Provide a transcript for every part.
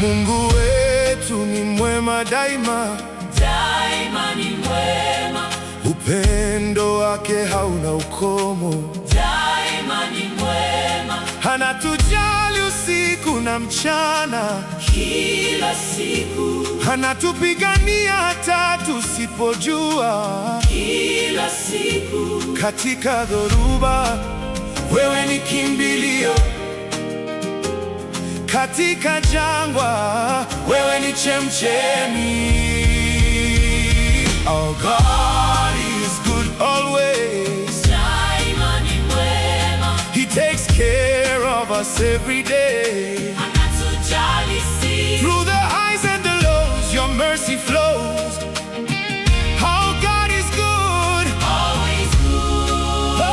Mungu wetu ni mwema daima, daima ni mwema. Upendo wake hauna ukomo, Daima ni mwema. Anatujali usiku na mchana, Kila siku. Anatupigania hata tusipojua, Kila siku. Katika dhoruba wewe ni kimbilio, katika jangwa wewe ni chemchemi. Our God is good always. Daima ni mwema. He takes care of us every day. Anatujali sisi. Through the highs and the lows, your mercy flows. Our God is good, Always good.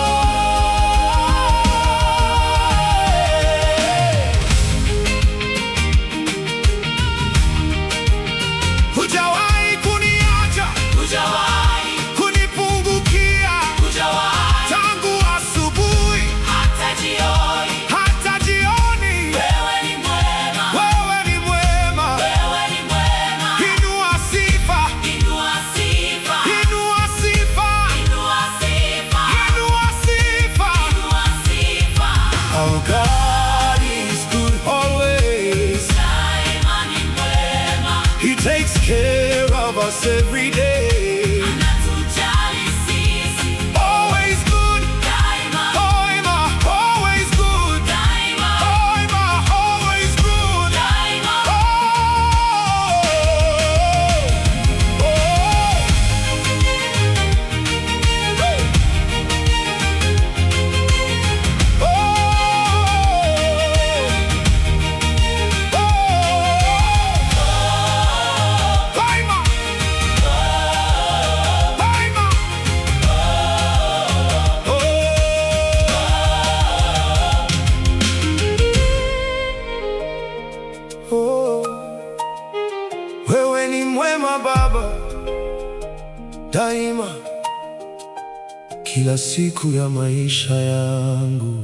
Hujawahi kuniacha, Hujawahi. kunipungukia, Hujawahi. tangu asubuhi Hata jioni. hata jioni. Wewe ni mwema. Wewe ni mwema. Wewe ni mwema. Inua sifa, Inua sifa. inua sifa, Inua sifa. inua sifa. Inua sifa. Our God is good always. Daima ni mwema. He takes care of us every day. Anatujali sisi. Always good, Daima. always good. Daima. Always good. Daima. Wewe ni mwema Baba, daima, kila siku ya maisha yangu.